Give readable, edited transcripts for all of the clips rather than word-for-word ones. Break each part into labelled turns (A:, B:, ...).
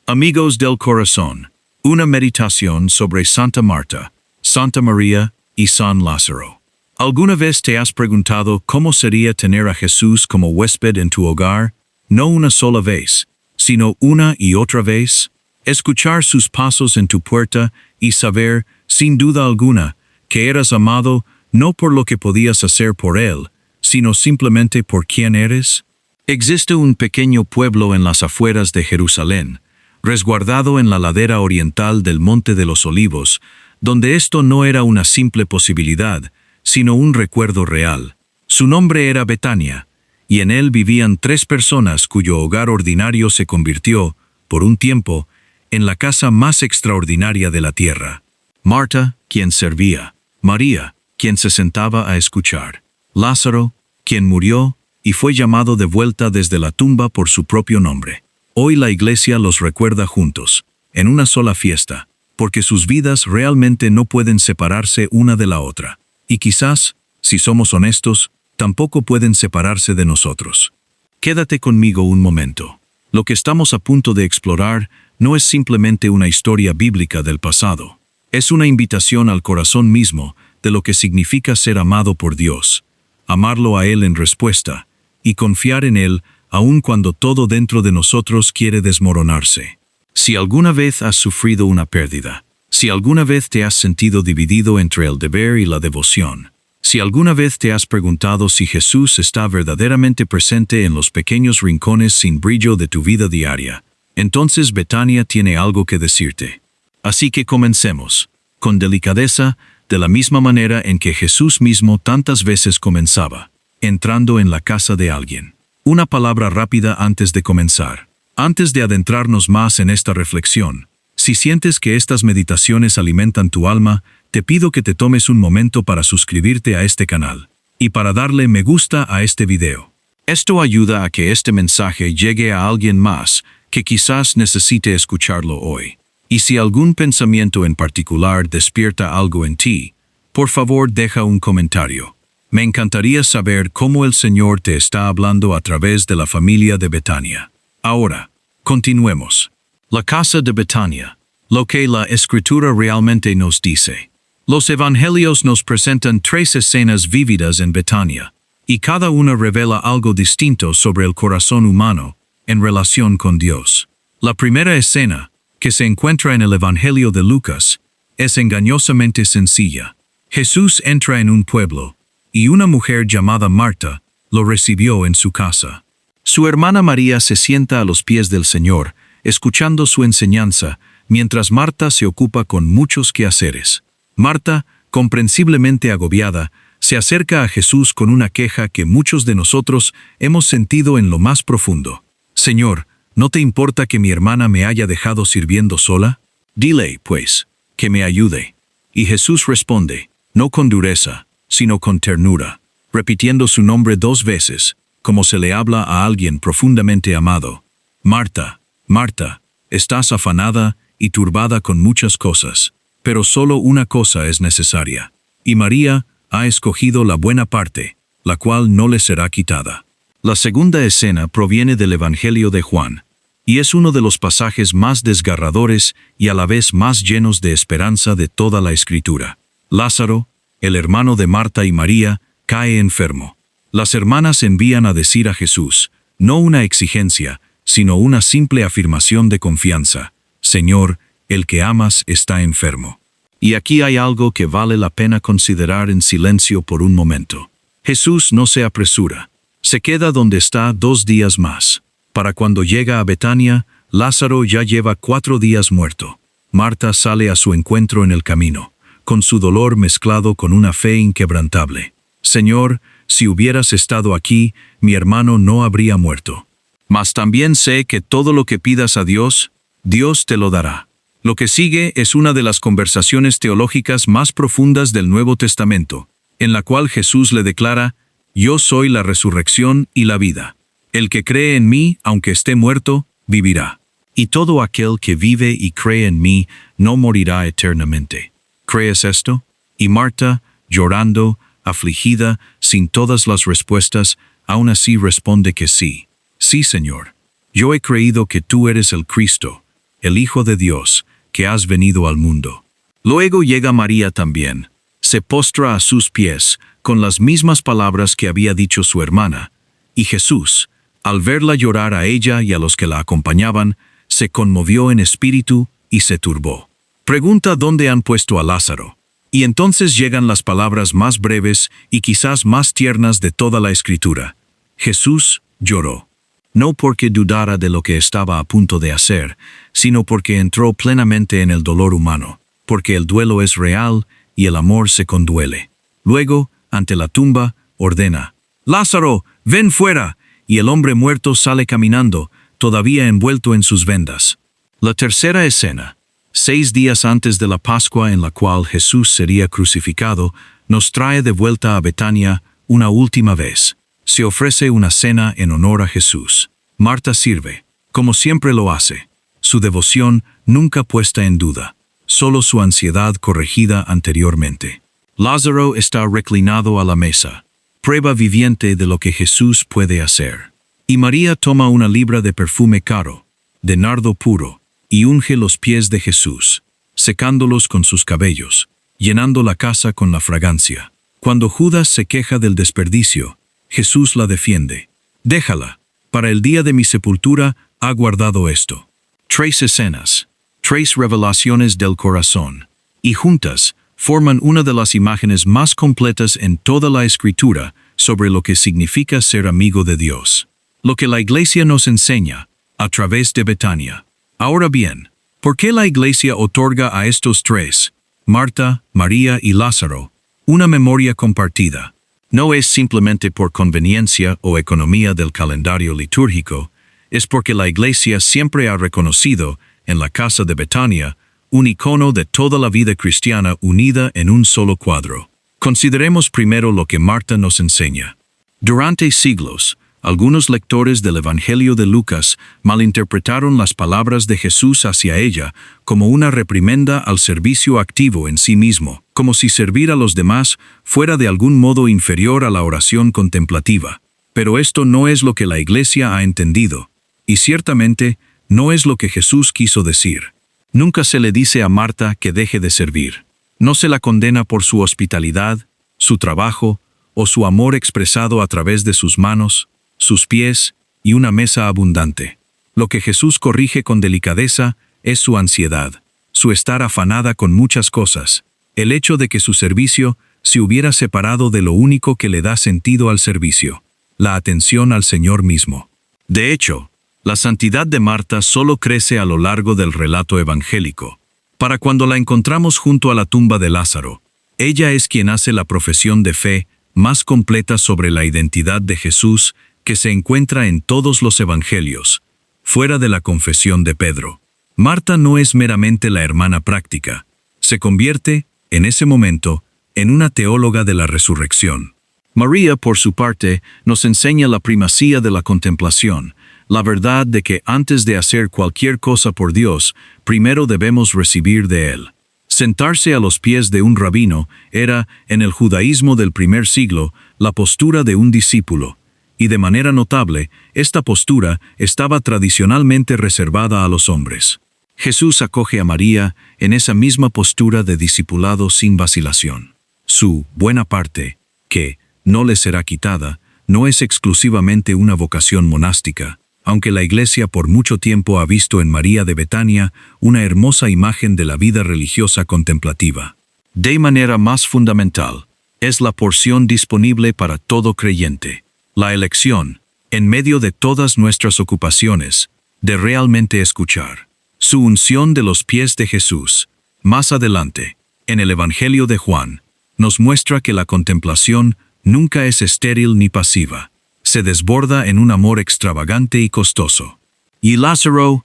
A: Amigos del corazón, una meditación sobre Santa Marta, Santa María y San Lázaro. ¿Alguna vez te has preguntado cómo sería tener a Jesús como huésped en tu hogar? No una sola vez, sino una y otra vez. Escuchar sus pasos en tu puerta y saber, sin duda alguna, que eras amado no por lo que podías hacer por Él, sino simplemente por quién eres. Existe un pequeño pueblo en las afueras de Jerusalén, resguardado en la ladera oriental del Monte de los Olivos, donde esto no era una simple posibilidad, sino un recuerdo real. Su nombre era Betania, y en él vivían 3 personas cuyo hogar ordinario se convirtió, por un tiempo, en la casa más extraordinaria de la tierra. Marta, quien servía; María, quien se sentaba a escuchar; Lázaro, quien murió y fue llamado de vuelta desde la tumba por su propio nombre. Hoy la Iglesia los recuerda juntos, en una sola fiesta, porque sus vidas realmente no pueden separarse una de la otra. Y quizás, si somos honestos, tampoco pueden separarse de nosotros. Quédate conmigo un momento. Lo que estamos a punto de explorar no es simplemente una historia bíblica del pasado. Es una invitación al corazón mismo de lo que significa ser amado por Dios, amarlo a Él en respuesta, y confiar en Él aun cuando todo dentro de nosotros quiere desmoronarse. Si alguna vez has sufrido una pérdida, si alguna vez te has sentido dividido entre el deber y la devoción, si alguna vez te has preguntado si Jesús está verdaderamente presente en los pequeños rincones sin brillo de tu vida diaria, entonces Betania tiene algo que decirte. Así que comencemos, con delicadeza, de la misma manera en que Jesús mismo tantas veces comenzaba, entrando en la casa de alguien. Una palabra rápida antes de comenzar. Antes de adentrarnos más en esta reflexión, si sientes que estas meditaciones alimentan tu alma, te pido que te tomes un momento para suscribirte a este canal y para darle me gusta a este video. Esto ayuda a que este mensaje llegue a alguien más que quizás necesite escucharlo hoy. Y si algún pensamiento en particular despierta algo en ti, por favor deja un comentario. Me encantaría saber cómo el Señor te está hablando a través de la familia de Betania. Ahora, continuemos. La casa de Betania. Lo que la Escritura realmente nos dice. Los Evangelios nos presentan 3 escenas vívidas en Betania, y cada una revela algo distinto sobre el corazón humano en relación con Dios. La primera escena, que se encuentra en el Evangelio de Lucas, es engañosamente sencilla. Jesús entra en un pueblo, y una mujer llamada Marta lo recibió en su casa. Su hermana María se sienta a los pies del Señor, escuchando su enseñanza, mientras Marta se ocupa con muchos quehaceres. Marta, comprensiblemente agobiada, se acerca a Jesús con una queja que muchos de nosotros hemos sentido en lo más profundo. Señor, ¿no te importa que mi hermana me haya dejado sirviendo sola? Dile, pues, que me ayude. Y Jesús responde, no con dureza, sino con ternura, repitiendo su nombre 2 veces, como se le habla a alguien profundamente amado. Marta, Marta, estás afanada y turbada con muchas cosas, pero solo una cosa es necesaria. Y María ha escogido la buena parte, la cual no le será quitada. La segunda escena proviene del Evangelio de Juan, y es uno de los pasajes más desgarradores y a la vez más llenos de esperanza de toda la Escritura. Lázaro, el hermano de Marta y María, cae enfermo. Las hermanas envían a decir a Jesús, no una exigencia, sino una simple afirmación de confianza: Señor, el que amas está enfermo. Y aquí hay algo que vale la pena considerar en silencio por un momento. Jesús no se apresura. Se queda donde está 2 días más. Para cuando llega a Betania, Lázaro ya lleva 4 días muerto. Marta sale a su encuentro en el camino, con su dolor mezclado con una fe inquebrantable. Señor, si hubieras estado aquí, mi hermano no habría muerto. Mas también sé que todo lo que pidas a Dios, Dios te lo dará. Lo que sigue es una de las conversaciones teológicas más profundas del Nuevo Testamento, en la cual Jesús le declara, yo soy la resurrección y la vida. El que cree en mí, aunque esté muerto, vivirá. Y todo aquel que vive y cree en mí no morirá eternamente. ¿Crees esto? Y Marta, llorando, afligida, sin todas las respuestas, aún así responde que sí. Sí, Señor. Yo he creído que tú eres el Cristo, el Hijo de Dios, que has venido al mundo. Luego llega María también. Se postra a sus pies, con las mismas palabras que había dicho su hermana, y Jesús, al verla llorar a ella y a los que la acompañaban, se conmovió en espíritu y se turbó. Pregunta dónde han puesto a Lázaro. Y entonces llegan las palabras más breves y quizás más tiernas de toda la Escritura. Jesús lloró. No porque dudara de lo que estaba a punto de hacer, sino porque entró plenamente en el dolor humano, porque el duelo es real y el amor se conduele. Luego, ante la tumba, ordena: «Lázaro, ven fuera», y el hombre muerto sale caminando, todavía envuelto en sus vendas. La tercera escena, 6 días antes de la Pascua en la cual Jesús sería crucificado, nos trae de vuelta a Betania una última vez. Se ofrece una cena en honor a Jesús. Marta sirve, como siempre lo hace, su devoción nunca puesta en duda, solo su ansiedad corregida anteriormente. Lázaro está reclinado a la mesa, prueba viviente de lo que Jesús puede hacer. Y María toma una libra de perfume caro, de nardo puro, y unge los pies de Jesús, secándolos con sus cabellos, llenando la casa con la fragancia. Cuando Judas se queja del desperdicio, Jesús la defiende. «Déjala, para el día de mi sepultura ha guardado esto». 3 escenas, 3 revelaciones del corazón, y juntas forman una de las imágenes más completas en toda la Escritura sobre lo que significa ser amigo de Dios. Lo que la Iglesia nos enseña, a través de Betania. Ahora bien, ¿por qué la Iglesia otorga a estos 3, Marta, María y Lázaro, una memoria compartida? No es simplemente por conveniencia o economía del calendario litúrgico, es porque la Iglesia siempre ha reconocido, en la casa de Betania, un icono de toda la vida cristiana unida en un solo cuadro. Consideremos primero lo que Marta nos enseña. Durante siglos, algunos lectores del Evangelio de Lucas malinterpretaron las palabras de Jesús hacia ella como una reprimenda al servicio activo en sí mismo, como si servir a los demás fuera de algún modo inferior a la oración contemplativa. Pero esto no es lo que la Iglesia ha entendido, y ciertamente no es lo que Jesús quiso decir. Nunca se le dice a Marta que deje de servir. No se la condena por su hospitalidad, su trabajo o su amor expresado a través de sus manos, sus pies y una mesa abundante. Lo que Jesús corrige con delicadeza es su ansiedad, su estar afanada con muchas cosas, el hecho de que su servicio se hubiera separado de lo único que le da sentido al servicio, la atención al Señor mismo. De hecho, la santidad de Marta solo crece a lo largo del relato evangélico. Para cuando la encontramos junto a la tumba de Lázaro, ella es quien hace la profesión de fe más completa sobre la identidad de Jesús que se encuentra en todos los evangelios, fuera de la confesión de Pedro. Marta no es meramente la hermana práctica, se convierte, en ese momento, en una teóloga de la resurrección. María, por su parte, nos enseña la primacía de la contemplación, la verdad de que antes de hacer cualquier cosa por Dios, primero debemos recibir de Él. Sentarse a los pies de un rabino era, en el judaísmo del primer siglo, la postura de un discípulo, y de manera notable, esta postura estaba tradicionalmente reservada a los hombres. Jesús acoge a María en esa misma postura de discipulado sin vacilación. Su buena parte, que no le será quitada, no es exclusivamente una vocación monástica, aunque la Iglesia por mucho tiempo ha visto en María de Betania una hermosa imagen de la vida religiosa contemplativa. De manera más fundamental, es la porción disponible para todo creyente. La elección, en medio de todas nuestras ocupaciones, de realmente escuchar. Su unción de los pies de Jesús, más adelante, en el Evangelio de Juan, nos muestra que la contemplación nunca es estéril ni pasiva. Se desborda en un amor extravagante y costoso. Y Lázaro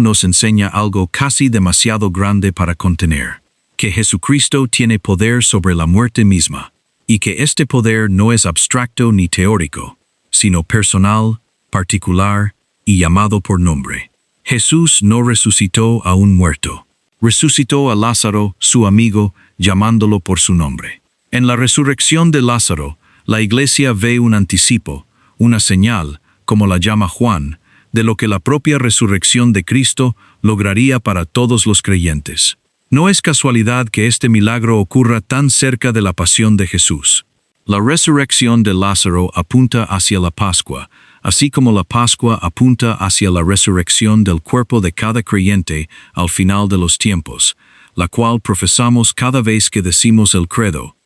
A: nos enseña algo casi demasiado grande para contener, que Jesucristo tiene poder sobre la muerte misma, y que este poder no es abstracto ni teórico, sino personal, particular y llamado por nombre. Jesús no resucitó a un muerto. Resucitó a Lázaro, su amigo, llamándolo por su nombre. En la resurrección de Lázaro, la Iglesia ve un anticipo, una señal, como la llama Juan, de lo que la propia resurrección de Cristo lograría para todos los creyentes. No es casualidad que este milagro ocurra tan cerca de la pasión de Jesús. La resurrección de Lázaro apunta hacia la Pascua, así como la Pascua apunta hacia la resurrección del cuerpo de cada creyente al final de los tiempos, la cual profesamos cada vez que decimos el credo: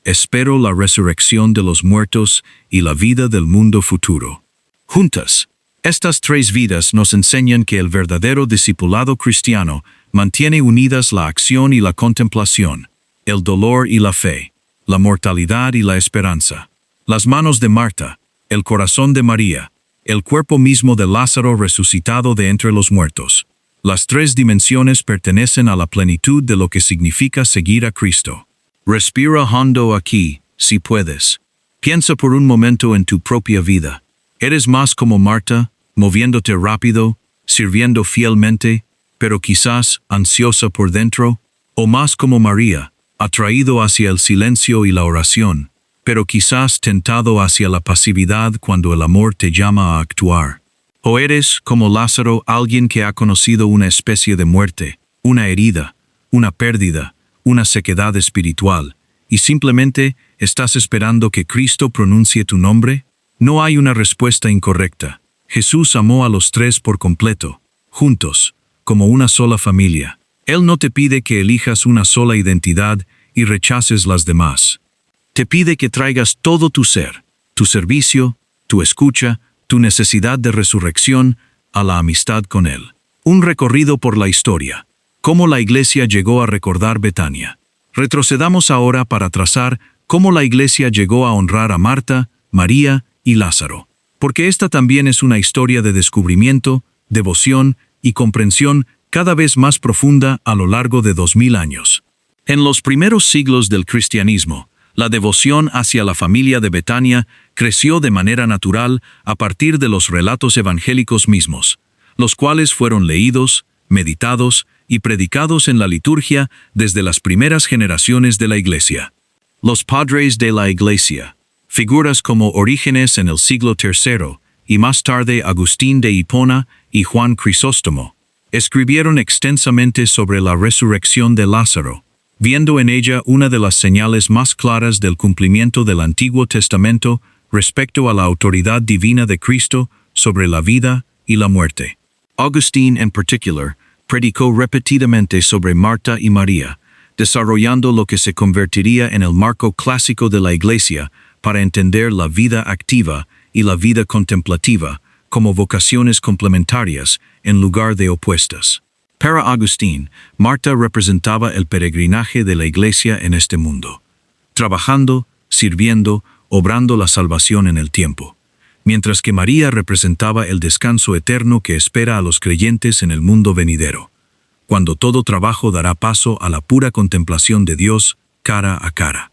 A: espero la resurrección de los muertos y la vida del mundo futuro. Juntas, estas tres vidas nos enseñan que el verdadero discipulado cristiano mantiene unidas la acción y la contemplación, el dolor y la fe, la mortalidad y la esperanza. Las manos de Marta, el corazón de María, el cuerpo mismo de Lázaro resucitado de entre los muertos. Las tres dimensiones pertenecen a la plenitud de lo que significa seguir a Cristo. Respira hondo aquí, si puedes. Piensa por un momento en tu propia vida. ¿Eres más como Marta, moviéndote rápido, sirviendo fielmente, pero quizás ansiosa por dentro? ¿O más como María, atraído hacia el silencio y la oración, pero quizás tentado hacia la pasividad cuando el amor te llama a actuar? ¿O eres, como Lázaro, alguien que ha conocido una especie de muerte, una herida, una pérdida, una sequedad espiritual, y simplemente estás esperando que Cristo pronuncie tu nombre? No hay una respuesta incorrecta. Jesús amó a los tres por completo, juntos, como una sola familia. Él no te pide que elijas una sola identidad y rechaces las demás. Te pide que traigas todo tu ser, tu servicio, tu escucha, tu necesidad de resurrección, a la amistad con Él. Un recorrido por la historia. Cómo la Iglesia llegó a recordar Betania. Retrocedamos ahora para trazar cómo la Iglesia llegó a honrar a Marta, María y Lázaro. Porque esta también es una historia de descubrimiento, devoción y comprensión cada vez más profunda a lo largo de 2000 años. En los primeros siglos del cristianismo, la devoción hacia la familia de Betania creció de manera natural a partir de los relatos evangélicos mismos, los cuales fueron leídos, meditados y predicados en la liturgia desde las primeras generaciones de la Iglesia. Los padres de la Iglesia, figuras como Orígenes en el siglo III y más tarde Agustín de Hipona y Juan Crisóstomo, escribieron extensamente sobre la resurrección de Lázaro, viendo en ella una de las señales más claras del cumplimiento del Antiguo Testamento respecto a la autoridad divina de Cristo sobre la vida y la muerte. Agustín, en particular, predicó repetidamente sobre Marta y María, desarrollando lo que se convertiría en el marco clásico de la Iglesia para entender la vida activa y la vida contemplativa como vocaciones complementarias en lugar de opuestas. Para Agustín, Marta representaba el peregrinaje de la Iglesia en este mundo, trabajando, sirviendo, obrando la salvación en el tiempo, mientras que María representaba el descanso eterno que espera a los creyentes en el mundo venidero, cuando todo trabajo dará paso a la pura contemplación de Dios cara a cara.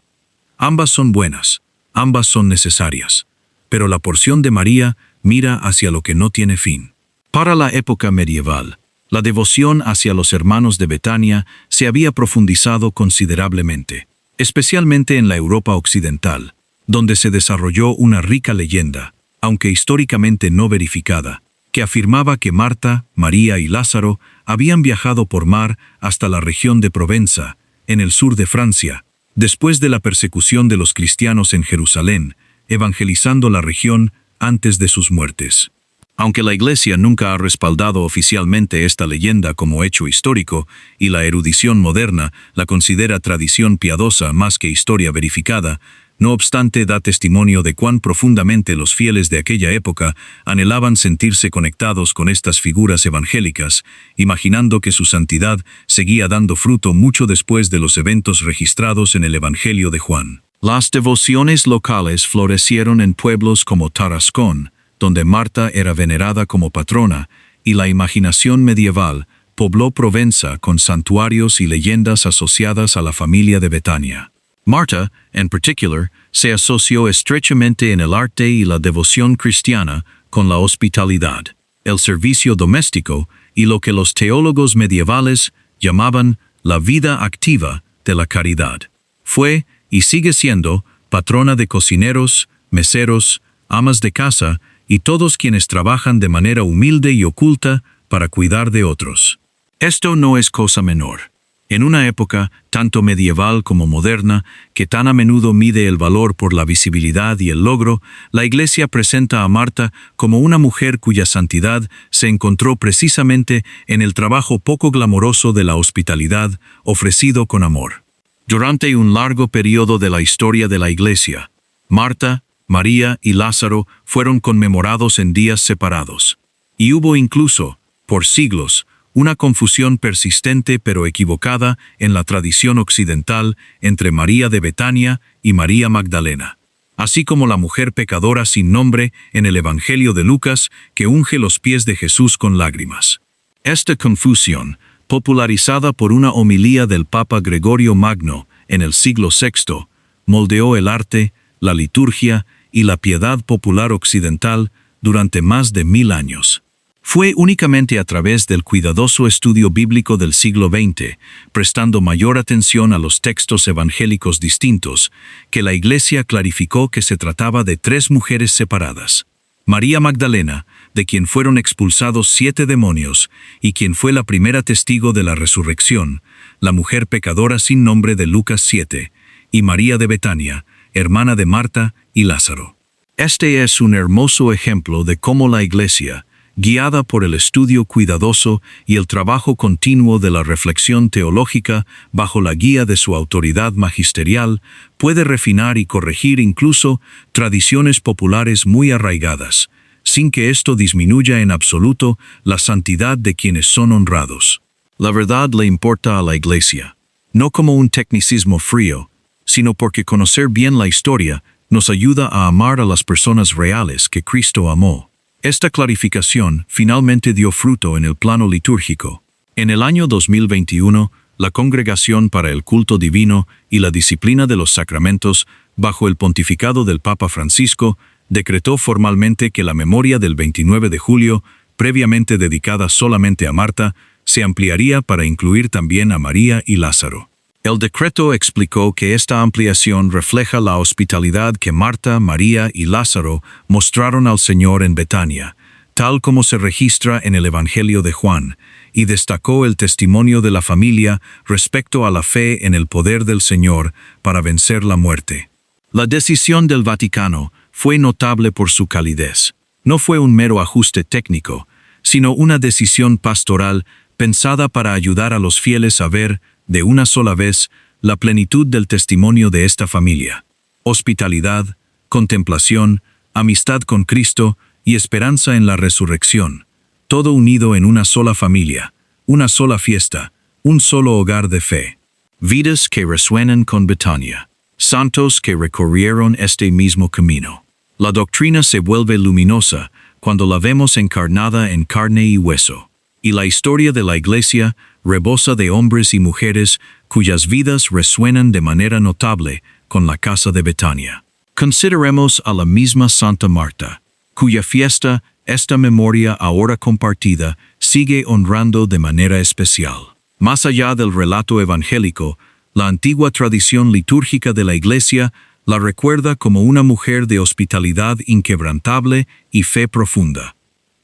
A: Ambas son buenas, ambas son necesarias, pero la porción de María mira hacia lo que no tiene fin. Para la época medieval, la devoción hacia los hermanos de Betania se había profundizado considerablemente, especialmente en la Europa occidental, donde se desarrolló una rica leyenda, aunque históricamente no verificada, que afirmaba que Marta, María y Lázaro habían viajado por mar hasta la región de Provenza, en el sur de Francia, después de la persecución de los cristianos en Jerusalén, evangelizando la región antes de sus muertes. Aunque la Iglesia nunca ha respaldado oficialmente esta leyenda como hecho histórico, y la erudición moderna la considera tradición piadosa más que historia verificada, no obstante da testimonio de cuán profundamente los fieles de aquella época anhelaban sentirse conectados con estas figuras evangélicas, imaginando que su santidad seguía dando fruto mucho después de los eventos registrados en el Evangelio de Juan. Las devociones locales florecieron en pueblos como Tarascón, donde Marta era venerada como patrona, y la imaginación medieval pobló Provenza con santuarios y leyendas asociadas a la familia de Betania. Marta, en particular, se asoció estrechamente en el arte y la devoción cristiana con la hospitalidad, el servicio doméstico y lo que los teólogos medievales llamaban la vida activa de la caridad. Fue, y sigue siendo, patrona de cocineros, meseros, amas de casa y todos quienes trabajan de manera humilde y oculta para cuidar de otros. Esto no es cosa menor. En una época, tanto medieval como moderna, que tan a menudo mide el valor por la visibilidad y el logro, la Iglesia presenta a Marta como una mujer cuya santidad se encontró precisamente en el trabajo poco glamoroso de la hospitalidad ofrecido con amor. Durante un largo periodo de la historia de la Iglesia, Marta, María y Lázaro fueron conmemorados en días separados. Y hubo incluso, por siglos, una confusión persistente pero equivocada en la tradición occidental entre María de Betania y María Magdalena, así como la mujer pecadora sin nombre en el Evangelio de Lucas que unge los pies de Jesús con lágrimas. Esta confusión, popularizada por una homilía del Papa Gregorio Magno en el siglo VI, moldeó el arte, la liturgia y la piedad popular occidental durante más de 1000 años. Fue únicamente a través del cuidadoso estudio bíblico del siglo XX, prestando mayor atención a los textos evangélicos distintos, que la Iglesia clarificó que se trataba de 3 mujeres separadas. María Magdalena, de quien fueron expulsados 7 demonios, y quien fue la primera testigo de la resurrección, la mujer pecadora sin nombre de Lucas 7, y María de Betania, hermana de Marta y Lázaro. Este es un hermoso ejemplo de cómo la Iglesia, guiada por el estudio cuidadoso y el trabajo continuo de la reflexión teológica bajo la guía de su autoridad magisterial, puede refinar y corregir incluso tradiciones populares muy arraigadas, sin que esto disminuya en absoluto la santidad de quienes son honrados. La verdad le importa a la Iglesia, no como un tecnicismo frío, sino porque conocer bien la historia nos ayuda a amar a las personas reales que Cristo amó. Esta clarificación finalmente dio fruto en el plano litúrgico. En el año 2021, la Congregación para el Culto Divino y la Disciplina de los Sacramentos, bajo el pontificado del Papa Francisco, decretó formalmente que la memoria del 29 de julio, previamente dedicada solamente a Marta, se ampliaría para incluir también a María y Lázaro. El decreto explicó que esta ampliación refleja la hospitalidad que Marta, María y Lázaro mostraron al Señor en Betania, tal como se registra en el Evangelio de Juan, y destacó el testimonio de la familia respecto a la fe en el poder del Señor para vencer la muerte. La decisión del Vaticano fue notable por su calidez. No fue un mero ajuste técnico, sino una decisión pastoral pensada para ayudar a los fieles a ver, de una sola vez, la plenitud del testimonio de esta familia. Hospitalidad, contemplación, amistad con Cristo y esperanza en la resurrección, todo unido en una sola familia, una sola fiesta, un solo hogar de fe. Vidas que resuenan con Betania, santos que recorrieron este mismo camino. La doctrina se vuelve luminosa cuando la vemos encarnada en carne y hueso, y la historia de la Iglesia rebosa de hombres y mujeres cuyas vidas resuenan de manera notable con la casa de Betania. Consideremos a la misma Santa Marta, cuya fiesta esta memoria ahora compartida sigue honrando de manera especial. Más allá del relato evangélico, la antigua tradición litúrgica de la Iglesia la recuerda como una mujer de hospitalidad inquebrantable y fe profunda,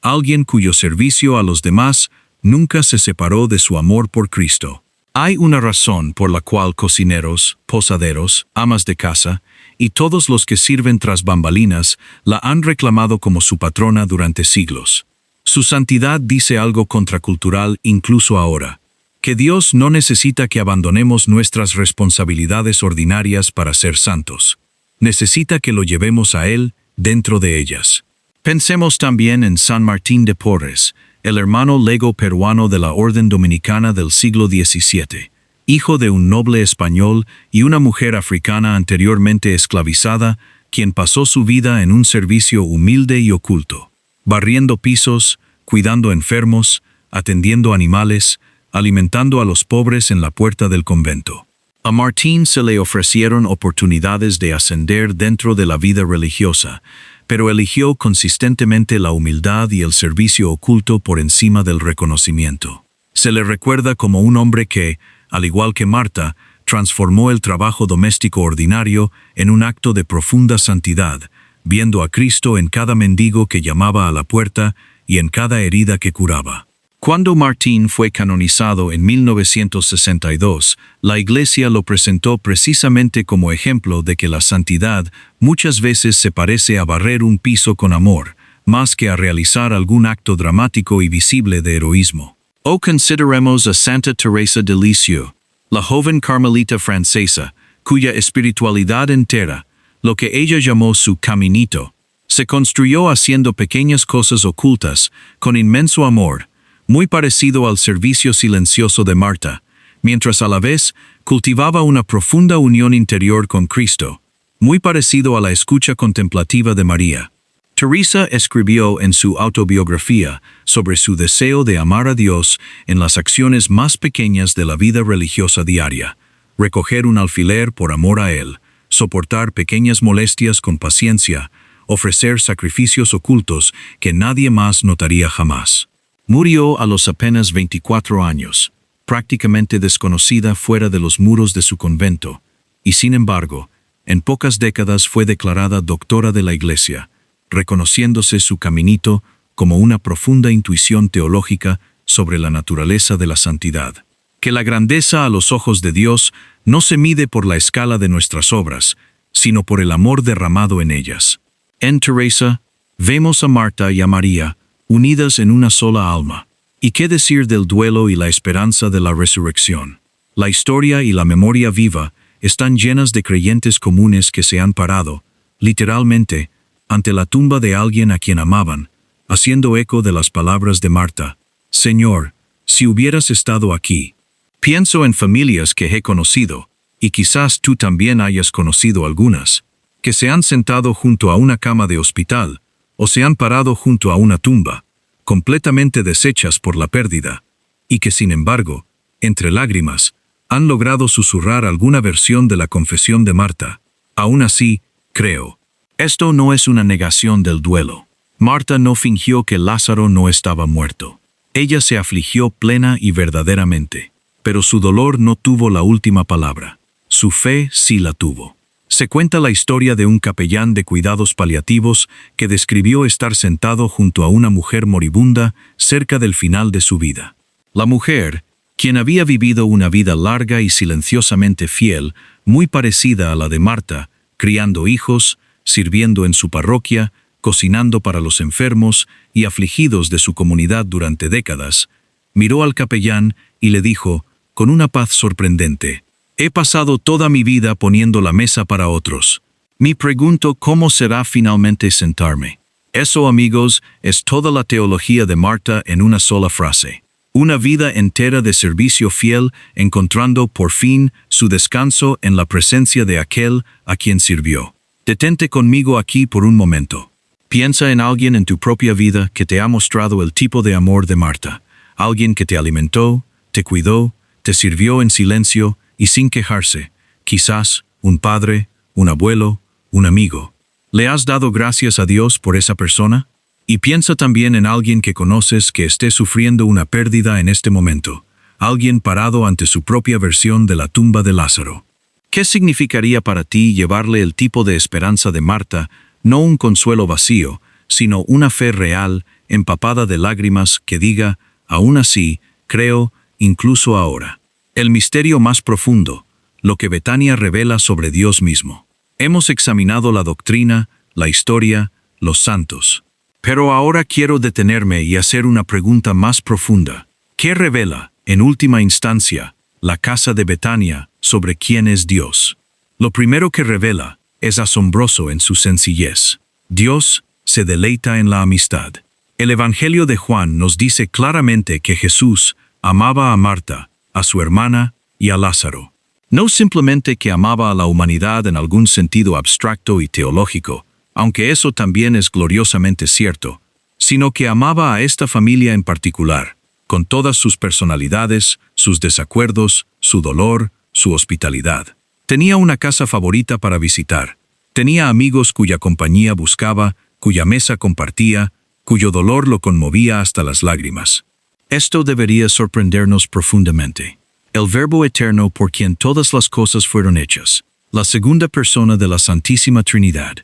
A: alguien cuyo servicio a los demás nunca se separó de su amor por Cristo. Hay una razón por la cual cocineros, posaderos, amas de casa y todos los que sirven tras bambalinas la han reclamado como su patrona durante siglos. Su santidad dice algo contracultural incluso ahora, que Dios no necesita que abandonemos nuestras responsabilidades ordinarias para ser santos. Necesita que lo llevemos a Él dentro de ellas. Pensemos también en San Martín de Porres, el hermano lego peruano de la Orden Dominicana del siglo XVII, hijo de un noble español y una mujer africana anteriormente esclavizada, quien pasó su vida en un servicio humilde y oculto, barriendo pisos, cuidando enfermos, atendiendo animales, alimentando a los pobres en la puerta del convento. A Martín se le ofrecieron oportunidades de ascender dentro de la vida religiosa, pero eligió consistentemente la humildad y el servicio oculto por encima del reconocimiento. Se le recuerda como un hombre que, al igual que Marta, transformó el trabajo doméstico ordinario en un acto de profunda santidad, viendo a Cristo en cada mendigo que llamaba a la puerta y en cada herida que curaba. Cuando Martín fue canonizado en 1962, la Iglesia lo presentó precisamente como ejemplo de que la santidad muchas veces se parece a barrer un piso con amor, más que a realizar algún acto dramático y visible de heroísmo. O consideremos a Santa Teresa de Lisieux, la joven carmelita francesa, cuya espiritualidad entera, lo que ella llamó su caminito, se construyó haciendo pequeñas cosas ocultas, con inmenso amor, muy parecido al servicio silencioso de Marta, mientras a la vez cultivaba una profunda unión interior con Cristo, muy parecido a la escucha contemplativa de María. Teresa escribió en su autobiografía sobre su deseo de amar a Dios en las acciones más pequeñas de la vida religiosa diaria, recoger un alfiler por amor a Él, soportar pequeñas molestias con paciencia, ofrecer sacrificios ocultos que nadie más notaría jamás. Murió a los apenas 24 años, prácticamente desconocida fuera de los muros de su convento, y sin embargo, en pocas décadas fue declarada doctora de la Iglesia, reconociéndose su caminito como una profunda intuición teológica sobre la naturaleza de la santidad. Que la grandeza a los ojos de Dios no se mide por la escala de nuestras obras, sino por el amor derramado en ellas. En Teresa, vemos a Marta y a María, unidas en una sola alma. ¿Y qué decir del duelo y la esperanza de la resurrección? La historia y la memoria viva están llenas de creyentes comunes que se han parado, literalmente, ante la tumba de alguien a quien amaban, haciendo eco de las palabras de Marta: Señor, si hubieras estado aquí. Pienso en familias que he conocido, y quizás tú también hayas conocido algunas, que se han sentado junto a una cama de hospital, o se han parado junto a una tumba, completamente deshechas por la pérdida, y que sin embargo, entre lágrimas, han logrado susurrar alguna versión de la confesión de Marta. Aún así, creo. Esto no es una negación del duelo. Marta no fingió que Lázaro no estaba muerto. Ella se afligió plena y verdaderamente, pero su dolor no tuvo la última palabra. Su fe sí la tuvo. Se cuenta la historia de un capellán de cuidados paliativos que describió estar sentado junto a una mujer moribunda cerca del final de su vida. La mujer, quien había vivido una vida larga y silenciosamente fiel, muy parecida a la de Marta, criando hijos, sirviendo en su parroquia, cocinando para los enfermos y afligidos de su comunidad durante décadas, miró al capellán y le dijo, con una paz sorprendente: He pasado toda mi vida poniendo la mesa para otros. Me pregunto cómo será finalmente sentarme. Eso, amigos, es toda la teología de Marta en una sola frase. Una vida entera de servicio fiel, encontrando por fin su descanso en la presencia de aquel a quien sirvió. Detente conmigo aquí por un momento. Piensa en alguien en tu propia vida que te ha mostrado el tipo de amor de Marta. Alguien que te alimentó, te cuidó, te sirvió en silencio y sin quejarse. Quizás un padre, un abuelo, un amigo. ¿Le has dado gracias a Dios por esa persona? Y piensa también en alguien que conoces que esté sufriendo una pérdida en este momento. Alguien parado ante su propia versión de la tumba de Lázaro. ¿Qué significaría para ti llevarle el tipo de esperanza de Marta, no un consuelo vacío, sino una fe real, empapada de lágrimas, que diga, aún así, creo, incluso ahora? El misterio más profundo, lo que Betania revela sobre Dios mismo. Hemos examinado la doctrina, la historia, los santos. Pero ahora quiero detenerme y hacer una pregunta más profunda. ¿Qué revela, en última instancia, la casa de Betania sobre quién es Dios? Lo primero que revela es asombroso en su sencillez. Dios se deleita en la amistad. El Evangelio de Juan nos dice claramente que Jesús amaba a Marta, a su hermana y a Lázaro. No simplemente que amaba a la humanidad en algún sentido abstracto y teológico, aunque eso también es gloriosamente cierto, sino que amaba a esta familia en particular, con todas sus personalidades, sus desacuerdos, su dolor, su hospitalidad. Tenía una casa favorita para visitar. Tenía amigos cuya compañía buscaba, cuya mesa compartía, cuyo dolor lo conmovía hasta las lágrimas. Esto debería sorprendernos profundamente. El Verbo eterno por quien todas las cosas fueron hechas, la segunda persona de la Santísima Trinidad,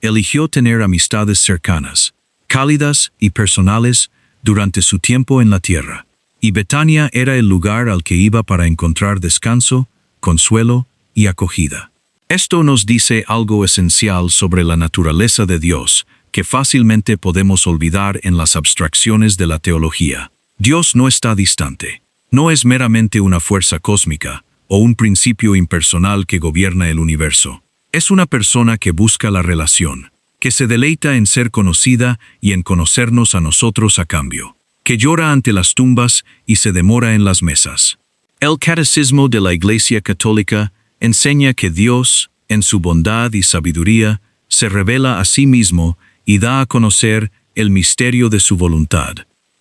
A: eligió tener amistades cercanas, cálidas y personales, durante su tiempo en la tierra, y Betania era el lugar al que iba para encontrar descanso, consuelo y acogida. Esto nos dice algo esencial sobre la naturaleza de Dios, que fácilmente podemos olvidar en las abstracciones de la teología. Dios no está distante. No es meramente una fuerza cósmica o un principio impersonal que gobierna el universo. Es una persona que busca la relación, que se deleita en ser conocida y en conocernos a nosotros a cambio, que llora ante las tumbas y se demora en las mesas. El Catecismo de la Iglesia Católica enseña que Dios, en su bondad y sabiduría, se revela a sí mismo y da a conocer el misterio de su voluntad,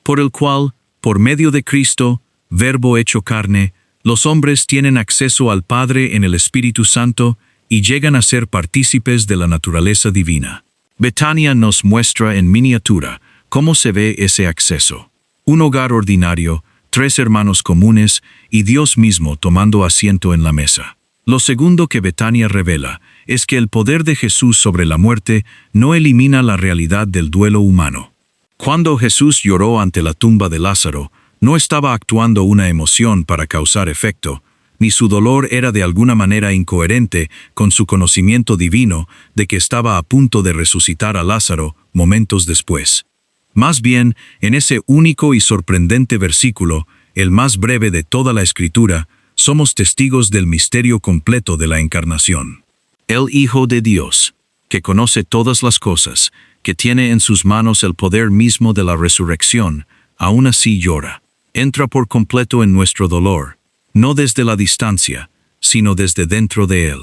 A: por el cual, por medio de Cristo, Verbo hecho carne, los hombres tienen acceso al Padre en el Espíritu Santo y llegan a ser partícipes de la naturaleza divina. Betania nos muestra en miniatura cómo se ve ese acceso. Un hogar ordinario, 3 hermanos comunes y Dios mismo tomando asiento en la mesa. Lo segundo que Betania revela es que el poder de Jesús sobre la muerte no elimina la realidad del duelo humano. Cuando Jesús lloró ante la tumba de Lázaro, no estaba actuando una emoción para causar efecto, ni su dolor era de alguna manera incoherente con su conocimiento divino de que estaba a punto de resucitar a Lázaro momentos después. Más bien, en ese único y sorprendente versículo, el más breve de toda la Escritura, somos testigos del misterio completo de la encarnación. El Hijo de Dios, que conoce todas las cosas, que tiene en sus manos el poder mismo de la resurrección, aún así llora. Entra por completo en nuestro dolor, no desde la distancia, sino desde dentro de él.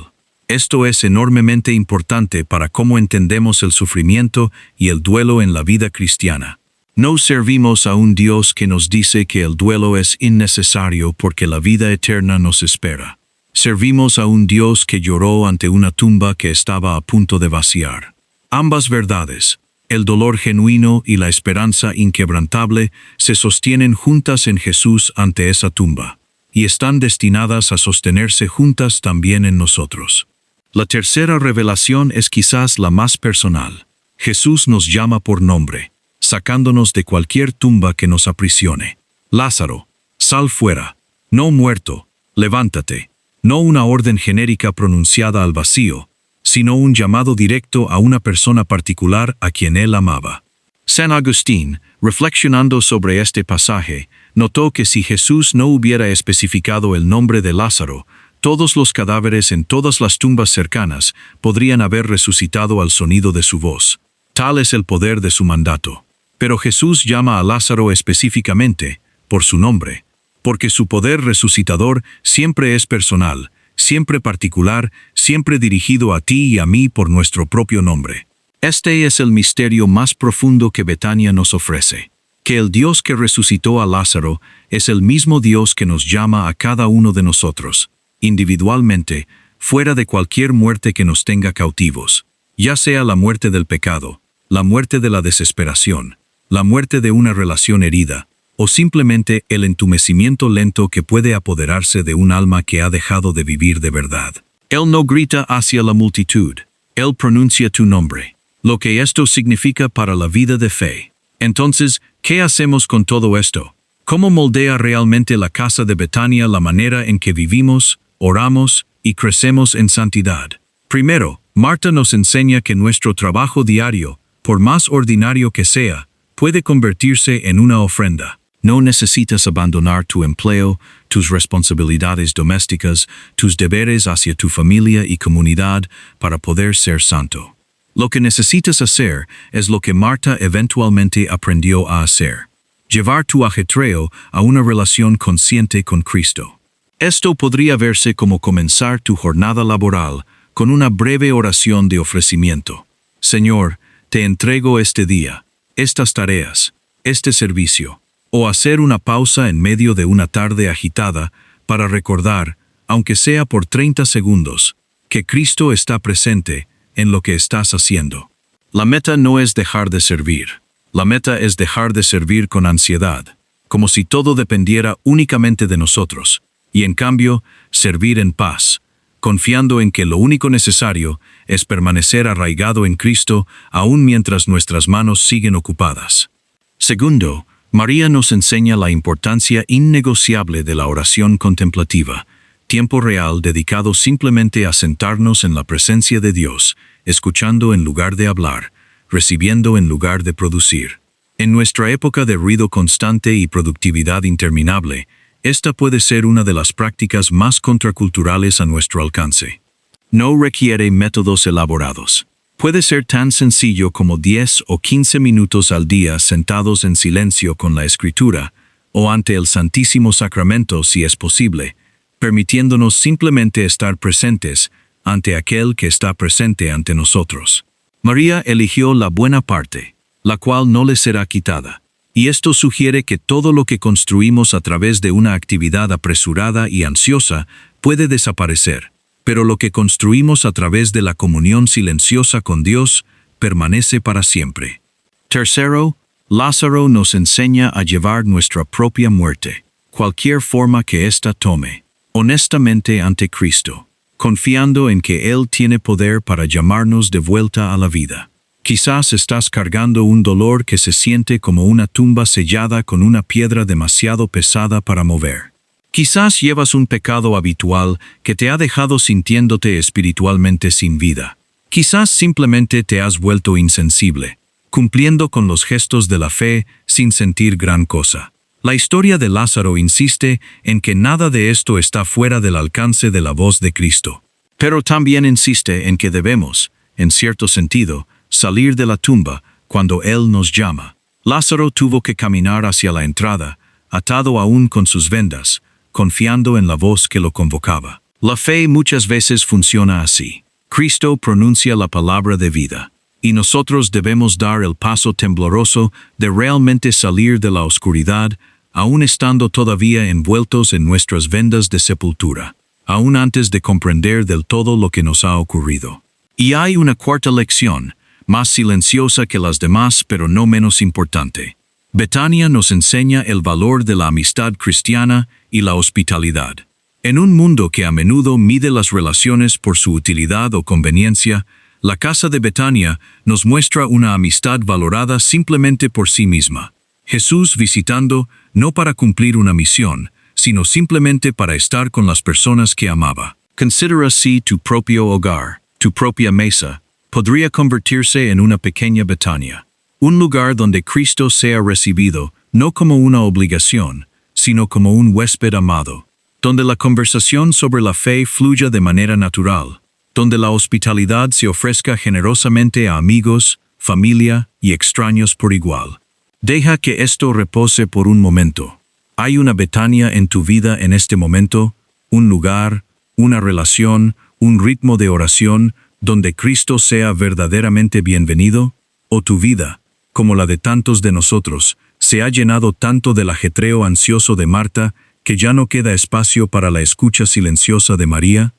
A: Esto es enormemente importante para cómo entendemos el sufrimiento y el duelo en la vida cristiana. No servimos a un Dios que nos dice que el duelo es innecesario porque la vida eterna nos espera. Servimos a un Dios que lloró ante una tumba que estaba a punto de vaciar. Ambas verdades, el dolor genuino y la esperanza inquebrantable, se sostienen juntas en Jesús ante esa tumba, y están destinadas a sostenerse juntas también en nosotros. La tercera revelación es quizás la más personal. Jesús nos llama por nombre, sacándonos de cualquier tumba que nos aprisione. Lázaro, sal fuera. No muerto, levántate. No una orden genérica pronunciada al vacío, sino un llamado directo a una persona particular a quien él amaba. San Agustín, reflexionando sobre este pasaje, notó que si Jesús no hubiera especificado el nombre de Lázaro, todos los cadáveres en todas las tumbas cercanas podrían haber resucitado al sonido de su voz. Tal es el poder de su mandato. Pero Jesús llama a Lázaro específicamente, por su nombre, porque su poder resucitador siempre es personal, siempre particular, siempre dirigido a ti y a mí por nuestro propio nombre. Este es el misterio más profundo que Betania nos ofrece, que el Dios que resucitó a Lázaro es el mismo Dios que nos llama a cada uno de nosotros, individualmente, fuera de cualquier muerte que nos tenga cautivos, ya sea la muerte del pecado, la muerte de la desesperación, la muerte de una relación herida, o simplemente el entumecimiento lento que puede apoderarse de un alma que ha dejado de vivir de verdad. Él no grita hacia la multitud, Él pronuncia tu nombre, lo que esto significa para la vida de fe. Entonces, ¿qué hacemos con todo esto? ¿Cómo moldea realmente la casa de Betania la manera en que vivimos, oramos y crecemos en santidad? Primero, Marta nos enseña que nuestro trabajo diario, por más ordinario que sea, puede convertirse en una ofrenda. No necesitas abandonar tu empleo, tus responsabilidades domésticas, tus deberes hacia tu familia y comunidad para poder ser santo. Lo que necesitas hacer es lo que Marta eventualmente aprendió a hacer: llevar tu ajetreo a una relación consciente con Cristo. Esto podría verse como comenzar tu jornada laboral con una breve oración de ofrecimiento. Señor, te entrego este día, estas tareas, este servicio. O hacer una pausa en medio de una tarde agitada para recordar, aunque sea por 30 segundos, que Cristo está presente en lo que estás haciendo. La meta no es dejar de servir. La meta es dejar de servir con ansiedad, como si todo dependiera únicamente de nosotros, y en cambio, servir en paz, confiando en que lo único necesario es permanecer arraigado en Cristo aún mientras nuestras manos siguen ocupadas. Segundo, María nos enseña la importancia innegociable de la oración contemplativa, tiempo real dedicado simplemente a sentarnos en la presencia de Dios, escuchando en lugar de hablar, recibiendo en lugar de producir. En nuestra época de ruido constante y productividad interminable, esta puede ser una de las prácticas más contraculturales a nuestro alcance. No requiere métodos elaborados. Puede ser tan sencillo como 10 o 15 minutos al día sentados en silencio con la Escritura, o ante el Santísimo Sacramento si es posible, permitiéndonos simplemente estar presentes ante aquel que está presente ante nosotros. María eligió la buena parte, la cual no le será quitada. Y esto sugiere que todo lo que construimos a través de una actividad apresurada y ansiosa puede desaparecer, pero lo que construimos a través de la comunión silenciosa con Dios permanece para siempre. Tercero, Lázaro nos enseña a llevar nuestra propia muerte, cualquier forma que ésta tome, honestamente ante Cristo, confiando en que Él tiene poder para llamarnos de vuelta a la vida. Quizás estás cargando un dolor que se siente como una tumba sellada con una piedra demasiado pesada para mover. Quizás llevas un pecado habitual que te ha dejado sintiéndote espiritualmente sin vida. Quizás simplemente te has vuelto insensible, cumpliendo con los gestos de la fe sin sentir gran cosa. La historia de Lázaro insiste en que nada de esto está fuera del alcance de la voz de Cristo. Pero también insiste en que debemos, en cierto sentido, salir de la tumba cuando Él nos llama. Lázaro tuvo que caminar hacia la entrada, atado aún con sus vendas, confiando en la voz que lo convocaba. La fe muchas veces funciona así. Cristo pronuncia la palabra de vida, y nosotros debemos dar el paso tembloroso de realmente salir de la oscuridad, aún estando todavía envueltos en nuestras vendas de sepultura, aún antes de comprender del todo lo que nos ha ocurrido. Y hay una cuarta lección, más silenciosa que las demás pero no menos importante. Betania nos enseña el valor de la amistad cristiana y la hospitalidad. En un mundo que a menudo mide las relaciones por su utilidad o conveniencia, la casa de Betania nos muestra una amistad valorada simplemente por sí misma. Jesús visitando no para cumplir una misión, sino simplemente para estar con las personas que amaba. Considera así tu propio hogar, tu propia mesa, podría convertirse en una pequeña Betania. Un lugar donde Cristo sea recibido, no como una obligación, sino como un huésped amado. Donde la conversación sobre la fe fluya de manera natural. Donde la hospitalidad se ofrezca generosamente a amigos, familia y extraños por igual. Deja que esto repose por un momento. ¿Hay una Betania en tu vida en este momento? ¿Un lugar, una relación, un ritmo de oración donde Cristo sea verdaderamente bienvenido? ¿O tu vida, como la de tantos de nosotros, se ha llenado tanto del ajetreo ansioso de Marta que ya no queda espacio para la escucha silenciosa de María?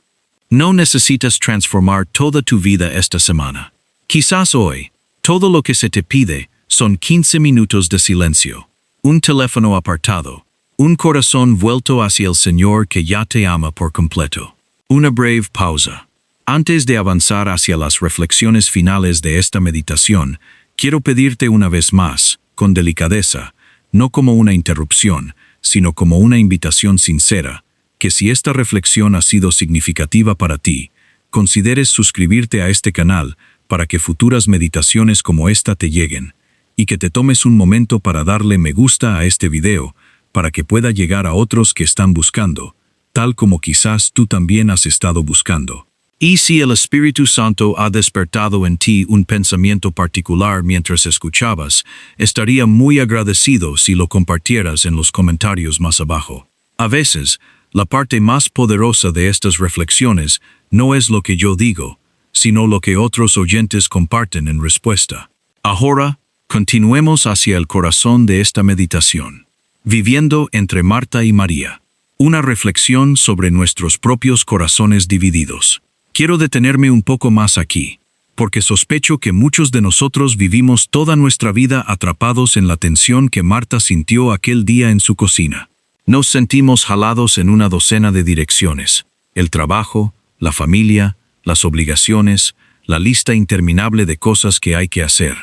A: No necesitas transformar toda tu vida esta semana. Quizás hoy, todo lo que se te pide son 15 minutos de silencio, un teléfono apartado, un corazón vuelto hacia el Señor que ya te ama por completo. Una breve pausa. Antes de avanzar hacia las reflexiones finales de esta meditación, quiero pedirte una vez más, con delicadeza, no como una interrupción, sino como una invitación sincera, que si esta reflexión ha sido significativa para ti, consideres suscribirte a este canal para que futuras meditaciones como esta te lleguen, y que te tomes un momento para darle me gusta a este video, para que pueda llegar a otros que están buscando, tal como quizás tú también has estado buscando. Y si el Espíritu Santo ha despertado en ti un pensamiento particular mientras escuchabas, estaría muy agradecido si lo compartieras en los comentarios más abajo. A veces, la parte más poderosa de estas reflexiones no es lo que yo digo, sino lo que otros oyentes comparten en respuesta. Ahora, continuemos hacia el corazón de esta meditación. Viviendo entre Marta y María. Una reflexión sobre nuestros propios corazones divididos. Quiero detenerme un poco más aquí, porque sospecho que muchos de nosotros vivimos toda nuestra vida atrapados en la tensión que Marta sintió aquel día en su cocina. Nos sentimos jalados en una docena de direcciones: el trabajo, la familia, las obligaciones, la lista interminable de cosas que hay que hacer.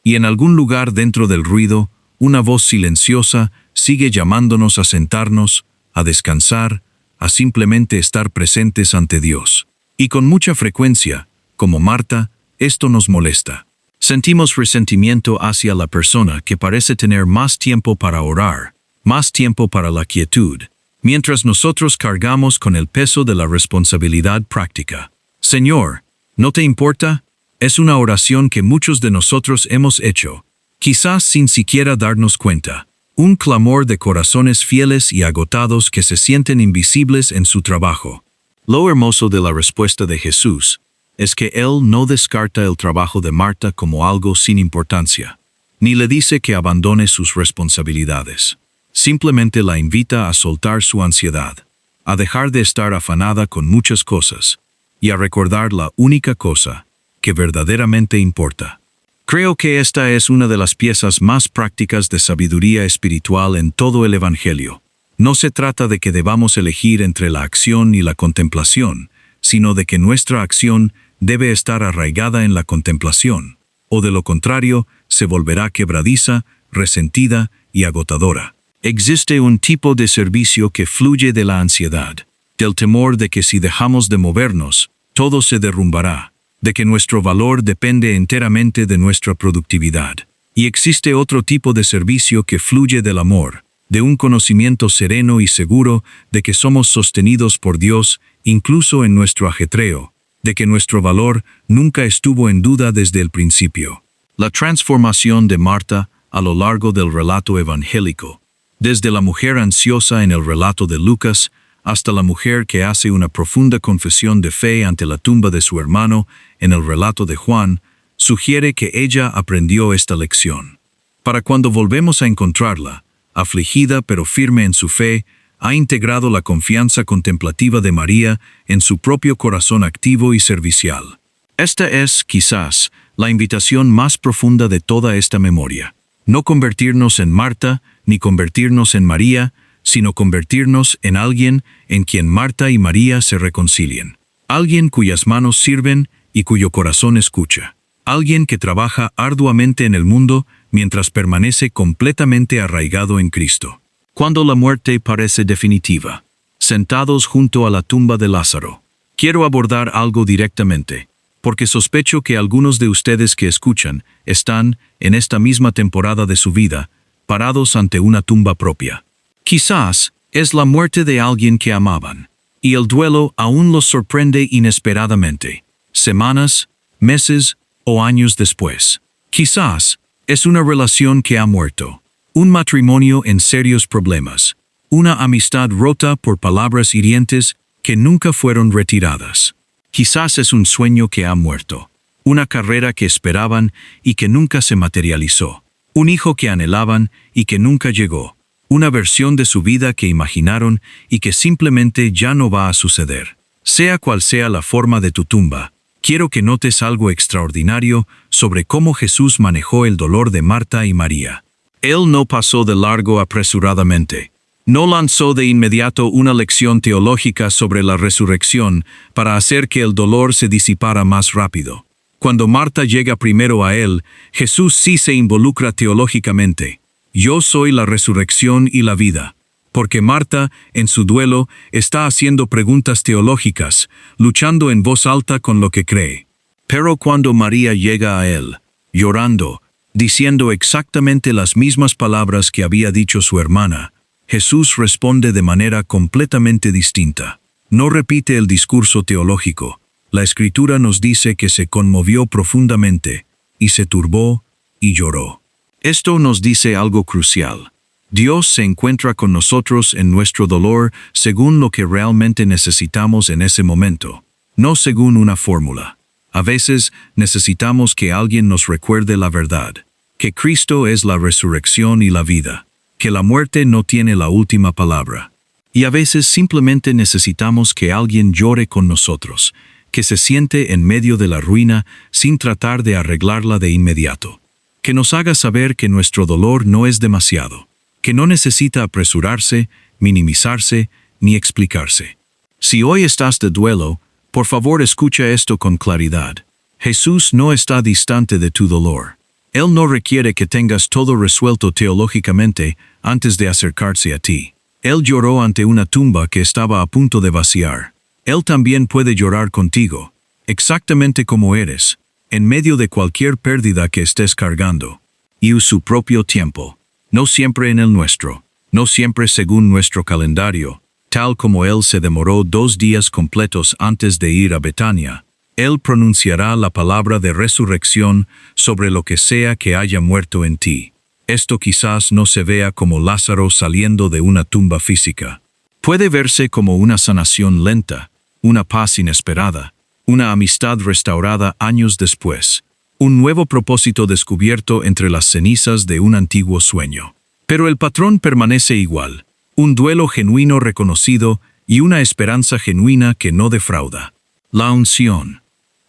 A: Y en algún lugar dentro del ruido, una voz silenciosa sigue llamándonos a sentarnos, a descansar, a simplemente estar presentes ante Dios. Y con mucha frecuencia, como Marta, esto nos molesta. Sentimos resentimiento hacia la persona que parece tener más tiempo para orar, más tiempo para la quietud, mientras nosotros cargamos con el peso de la responsabilidad práctica. Señor, ¿no te importa? Es una oración que muchos de nosotros hemos hecho, quizás sin siquiera darnos cuenta. Un clamor de corazones fieles y agotados que se sienten invisibles en su trabajo. Lo hermoso de la respuesta de Jesús es que Él no descarta el trabajo de Marta como algo sin importancia, ni le dice que abandone sus responsabilidades. Simplemente la invita a soltar su ansiedad, a dejar de estar afanada con muchas cosas, y a recordar la única cosa que verdaderamente importa. Creo que esta es una de las piezas más prácticas de sabiduría espiritual en todo el Evangelio. No se trata de que debamos elegir entre la acción y la contemplación, sino de que nuestra acción debe estar arraigada en la contemplación, o de lo contrario, se volverá quebradiza, resentida y agotadora. Existe un tipo de servicio que fluye de la ansiedad, del temor de que si dejamos de movernos, todo se derrumbará, de que nuestro valor depende enteramente de nuestra productividad. Y existe otro tipo de servicio que fluye del amor, de un conocimiento sereno y seguro de que somos sostenidos por Dios incluso en nuestro ajetreo, de que nuestro valor nunca estuvo en duda desde el principio. La transformación de Marta a lo largo del relato evangélico, desde la mujer ansiosa en el relato de Lucas hasta la mujer que hace una profunda confesión de fe ante la tumba de su hermano en el relato de Juan, sugiere que ella aprendió esta lección. Para cuando volvemos a encontrarla, afligida pero firme en su fe, ha integrado la confianza contemplativa de María en su propio corazón activo y servicial. Esta es, quizás, la invitación más profunda de toda esta memoria. No convertirnos en Marta, ni convertirnos en María, sino convertirnos en alguien en quien Marta y María se reconcilien. Alguien cuyas manos sirven y cuyo corazón escucha. Alguien que trabaja arduamente en el mundo mientras permanece completamente arraigado en Cristo. Cuando la muerte parece definitiva. Sentados junto a la tumba de Lázaro. Quiero abordar algo directamente, porque sospecho que algunos de ustedes que escuchan están, en esta misma temporada de su vida, parados ante una tumba propia. Quizás es la muerte de alguien que amaban, y el duelo aún los sorprende inesperadamente, semanas, meses o años después. Quizás es una relación que ha muerto, un matrimonio en serios problemas, una amistad rota por palabras hirientes que nunca fueron retiradas. Quizás es un sueño que ha muerto, una carrera que esperaban y que nunca se materializó, un hijo que anhelaban y que nunca llegó, una versión de su vida que imaginaron y que simplemente ya no va a suceder. Sea cual sea la forma de tu tumba, quiero que notes algo extraordinario sobre cómo Jesús manejó el dolor de Marta y María. Él no pasó de largo apresuradamente. No lanzó de inmediato una lección teológica sobre la resurrección para hacer que el dolor se disipara más rápido. Cuando Marta llega primero a él, Jesús sí se involucra teológicamente. Yo soy la resurrección y la vida. Porque Marta, en su duelo, está haciendo preguntas teológicas, luchando en voz alta con lo que cree. Pero cuando María llega a él, llorando, diciendo exactamente las mismas palabras que había dicho su hermana, Jesús responde de manera completamente distinta. No repite el discurso teológico. La Escritura nos dice que se conmovió profundamente, y se turbó, y lloró. Esto nos dice algo crucial. Dios se encuentra con nosotros en nuestro dolor según lo que realmente necesitamos en ese momento, no según una fórmula. A veces necesitamos que alguien nos recuerde la verdad, que Cristo es la resurrección y la vida, que la muerte no tiene la última palabra. Y a veces simplemente necesitamos que alguien llore con nosotros, que se siente en medio de la ruina sin tratar de arreglarla de inmediato. Que nos haga saber que nuestro dolor no es demasiado, que no necesita apresurarse, minimizarse, ni explicarse. Si hoy estás de duelo, por favor escucha esto con claridad. Jesús no está distante de tu dolor. Él no requiere que tengas todo resuelto teológicamente antes de acercarse a ti. Él lloró ante una tumba que estaba a punto de vaciar. Él también puede llorar contigo, exactamente como eres, en medio de cualquier pérdida que estés cargando. Y su propio tiempo, no siempre en el nuestro, no siempre según nuestro calendario, tal como Él se demoró 2 días completos antes de ir a Betania. Él pronunciará la palabra de resurrección sobre lo que sea que haya muerto en ti. Esto quizás no se vea como Lázaro saliendo de una tumba física. Puede verse como una sanación lenta, una paz inesperada, una amistad restaurada años después, un nuevo propósito descubierto entre las cenizas de un antiguo sueño. Pero el patrón permanece igual, un duelo genuino reconocido y una esperanza genuina que no defrauda. La unción.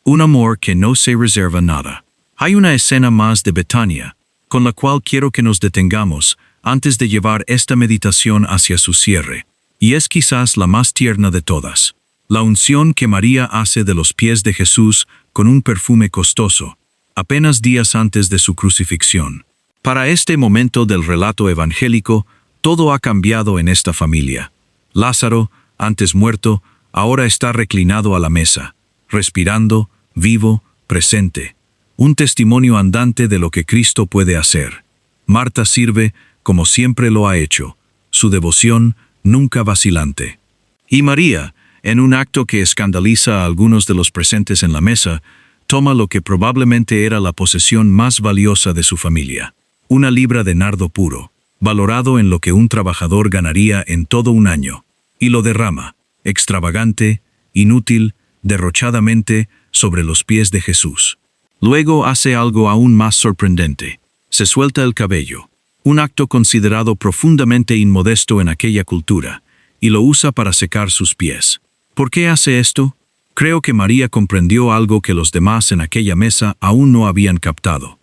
A: Un amor que no se reserva nada. Hay una escena más de Betania, con la cual quiero que nos detengamos antes de llevar esta meditación hacia su cierre, y es quizás la más tierna de todas. La unción que María hace de los pies de Jesús con un perfume costoso, apenas días antes de su crucifixión. Para este momento del relato evangélico, todo ha cambiado en esta familia. Lázaro, antes muerto, ahora está reclinado a la mesa, respirando, vivo, presente, un testimonio andante de lo que Cristo puede hacer. Marta sirve como siempre lo ha hecho, su devoción nunca vacilante. Y María, en un acto que escandaliza a algunos de los presentes en la mesa, toma lo que probablemente era la posesión más valiosa de su familia, una libra de nardo puro, valorado en lo que un trabajador ganaría en todo un año, y lo derrama, extravagante, inútil, derrochadamente, sobre los pies de Jesús. Luego hace algo aún más sorprendente. Se suelta el cabello, un acto considerado profundamente inmodesto en aquella cultura, y lo usa para secar sus pies. ¿Por qué hace esto? Creo que María comprendió algo que los demás en aquella mesa aún no habían captado.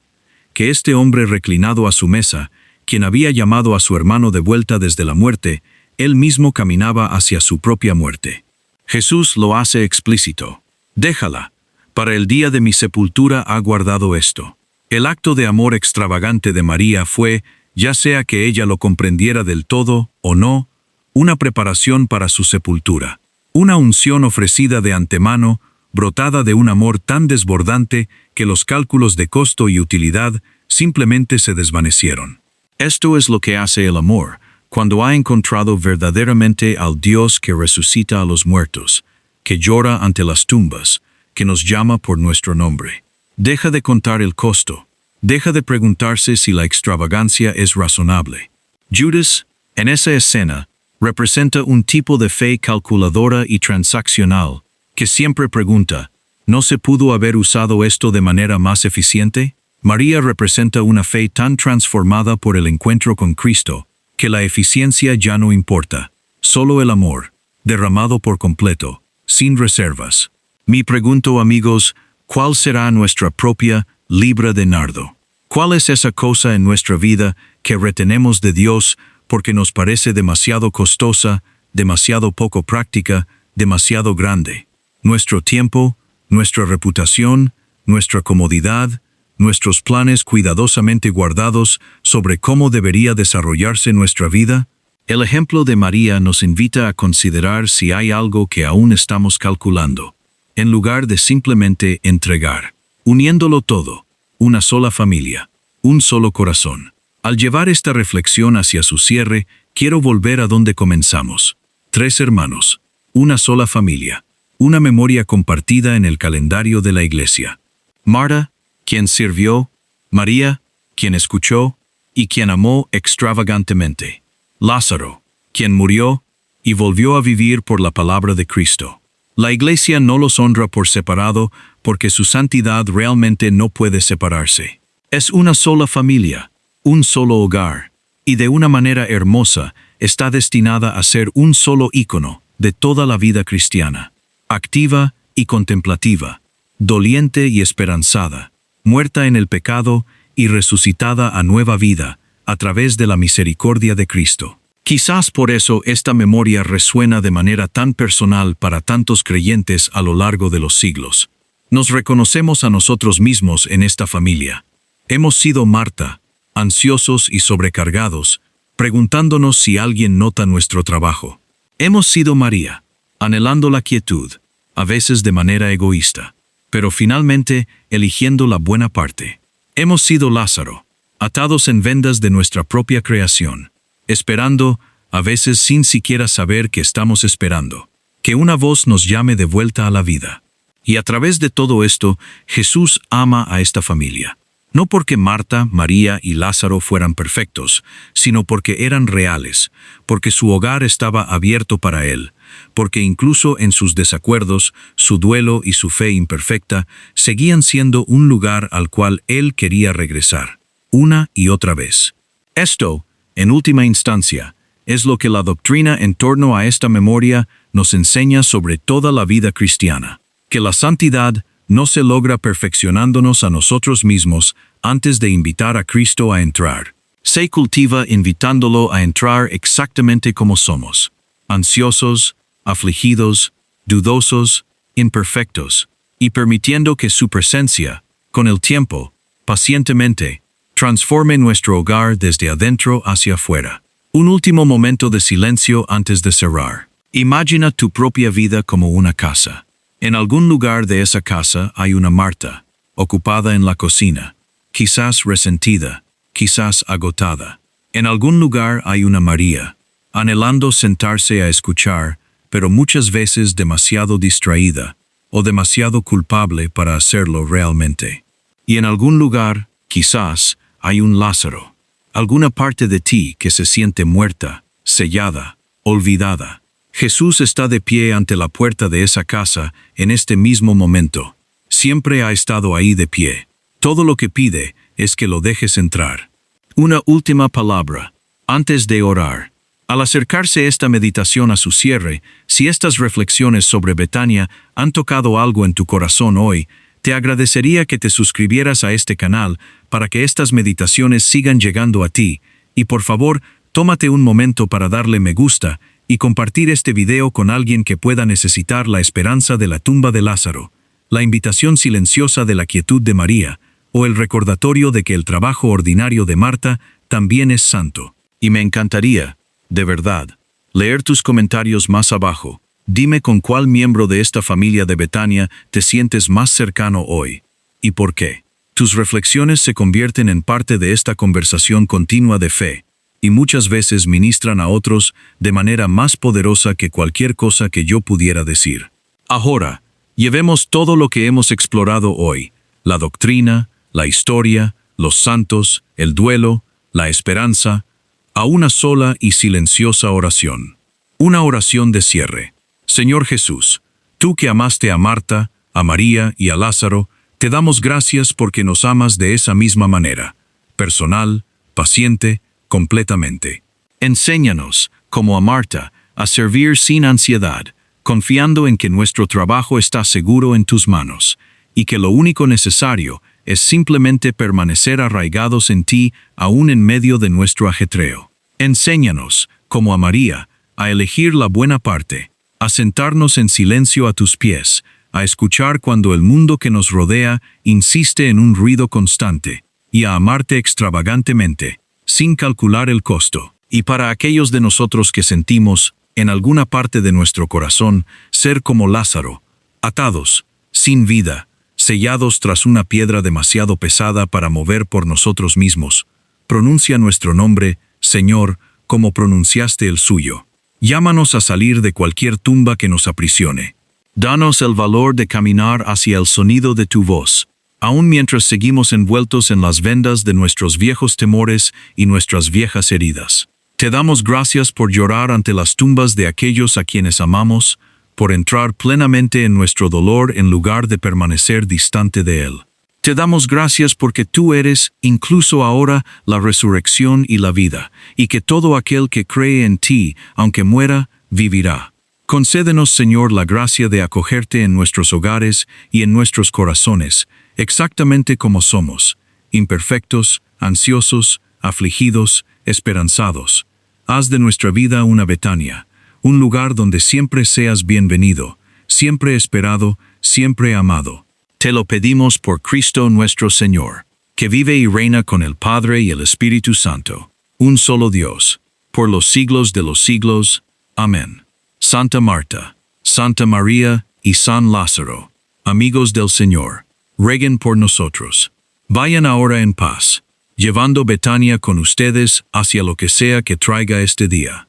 A: Que este hombre reclinado a su mesa, quien había llamado a su hermano de vuelta desde la muerte, él mismo caminaba hacia su propia muerte. Jesús lo hace explícito. Déjala. Para el día de mi sepultura ha guardado esto. El acto de amor extravagante de María fue, ya sea que ella lo comprendiera del todo o no, una preparación para su sepultura. Una unción ofrecida de antemano, brotada de un amor tan desbordante que los cálculos de costo y utilidad simplemente se desvanecieron. Esto es lo que hace el amor, cuando ha encontrado verdaderamente al Dios que resucita a los muertos, que llora ante las tumbas, que nos llama por nuestro nombre. Deja de contar el costo. Deja de preguntarse si la extravagancia es razonable. Judas, en esa escena, representa un tipo de fe calculadora y transaccional, que siempre pregunta, ¿no se pudo haber usado esto de manera más eficiente? María representa una fe tan transformada por el encuentro con Cristo, que la eficiencia ya no importa, solo el amor, derramado por completo, sin reservas. Me pregunto, amigos, ¿cuál será nuestra propia libra de nardo? ¿Cuál es esa cosa en nuestra vida que retenemos de Dios porque nos parece demasiado costosa, demasiado poco práctica, demasiado grande? Nuestro tiempo, nuestra reputación, nuestra comodidad, nuestros planes cuidadosamente guardados sobre cómo debería desarrollarse nuestra vida. El ejemplo de María nos invita a considerar si hay algo que aún estamos calculando, en lugar de simplemente entregar, uniéndolo todo, una sola familia, un solo corazón. Al llevar esta reflexión hacia su cierre, quiero volver a donde comenzamos. 3 hermanos, una sola familia, una memoria compartida en el calendario de la Iglesia. Marta, quien sirvió, María, quien escuchó y quien amó extravagantemente. Lázaro, quien murió y volvió a vivir por la palabra de Cristo. La Iglesia no los honra por separado porque su santidad realmente no puede separarse. Es una sola familia, un solo hogar, y de una manera hermosa está destinada a ser un solo ícono de toda la vida cristiana, activa y contemplativa, doliente y esperanzada, muerta en el pecado y resucitada a nueva vida a través de la misericordia de Cristo. Quizás por eso esta memoria resuena de manera tan personal para tantos creyentes a lo largo de los siglos. Nos reconocemos a nosotros mismos en esta familia. Hemos sido Marta, ansiosos y sobrecargados, preguntándonos si alguien nota nuestro trabajo. Hemos sido María, anhelando la quietud, a veces de manera egoísta, pero finalmente eligiendo la buena parte. Hemos sido Lázaro, atados en vendas de nuestra propia creación, esperando, a veces sin siquiera saber que estamos esperando, que una voz nos llame de vuelta a la vida. Y a través de todo esto, Jesús ama a esta familia. No porque Marta, María y Lázaro fueran perfectos, sino porque eran reales, porque su hogar estaba abierto para Él, porque incluso en sus desacuerdos, su duelo y su fe imperfecta seguían siendo un lugar al cual Él quería regresar, una y otra vez. Esto, en última instancia, es lo que la doctrina en torno a esta memoria nos enseña sobre toda la vida cristiana, que la santidad no se logra perfeccionándonos a nosotros mismos antes de invitar a Cristo a entrar. Se cultiva invitándolo a entrar exactamente como somos, ansiosos, afligidos, dudosos, imperfectos, y permitiendo que su presencia, con el tiempo, pacientemente, transforme nuestro hogar desde adentro hacia afuera. Un último momento de silencio antes de cerrar. Imagina tu propia vida como una casa. En algún lugar de esa casa hay una Marta, ocupada en la cocina, quizás resentida, quizás agotada. En algún lugar hay una María, anhelando sentarse a escuchar, pero muchas veces demasiado distraída o demasiado culpable para hacerlo realmente. Y en algún lugar, quizás, hay un Lázaro, alguna parte de ti que se siente muerta, sellada, olvidada. Jesús está de pie ante la puerta de esa casa en este mismo momento. Siempre ha estado ahí de pie. Todo lo que pide es que lo dejes entrar. Una última palabra, antes de orar. Al acercarse esta meditación a su cierre, si estas reflexiones sobre Betania han tocado algo en tu corazón hoy, te agradecería que te suscribieras a este canal para que estas meditaciones sigan llegando a ti, y por favor, tómate un momento para darle me gusta y compartir este video con alguien que pueda necesitar la esperanza de la tumba de Lázaro, la invitación silenciosa de la quietud de María, o el recordatorio de que el trabajo ordinario de Marta también es santo. Y me encantaría, de verdad, leer tus comentarios más abajo. Dime con cuál miembro de esta familia de Betania te sientes más cercano hoy, y por qué. Tus reflexiones se convierten en parte de esta conversación continua de fe, y muchas veces ministran a otros de manera más poderosa que cualquier cosa que yo pudiera decir. Ahora, llevemos todo lo que hemos explorado hoy, la doctrina, la historia, los santos, el duelo, la esperanza, a una sola y silenciosa oración. Una oración de cierre. Señor Jesús, tú que amaste a Marta, a María y a Lázaro, te damos gracias porque nos amas de esa misma manera, personal, paciente, completamente. Enséñanos, como a Marta, a servir sin ansiedad, confiando en que nuestro trabajo está seguro en tus manos, y que lo único necesario es simplemente permanecer arraigados en ti aún en medio de nuestro ajetreo. Enséñanos, como a María, a elegir la buena parte, a sentarnos en silencio a tus pies, a escuchar cuando el mundo que nos rodea insiste en un ruido constante, y a amarte extravagantemente, sin calcular el costo. Y para aquellos de nosotros que sentimos, en alguna parte de nuestro corazón, ser como Lázaro, atados, sin vida, sellados tras una piedra demasiado pesada para mover por nosotros mismos, pronuncia nuestro nombre, Señor, como pronunciaste el suyo. Llámanos a salir de cualquier tumba que nos aprisione. Danos el valor de caminar hacia el sonido de tu voz, aun mientras seguimos envueltos en las vendas de nuestros viejos temores y nuestras viejas heridas. Te damos gracias por llorar ante las tumbas de aquellos a quienes amamos, por entrar plenamente en nuestro dolor en lugar de permanecer distante de él. Te damos gracias porque tú eres, incluso ahora, la resurrección y la vida, y que todo aquel que cree en ti, aunque muera, vivirá. Concédenos, Señor, la gracia de acogerte en nuestros hogares y en nuestros corazones, exactamente como somos, imperfectos, ansiosos, afligidos, esperanzados. Haz de nuestra vida una Betania, un lugar donde siempre seas bienvenido, siempre esperado, siempre amado. Te lo pedimos por Cristo nuestro Señor. que vive y reina con el Padre y el Espíritu Santo, un solo Dios, por los siglos de los siglos. Amén. Santa Marta, Santa María y San Lázaro, amigos del Señor, rueguen por nosotros. Vayan ahora en paz, llevando Betania con ustedes hacia lo que sea que traiga este día.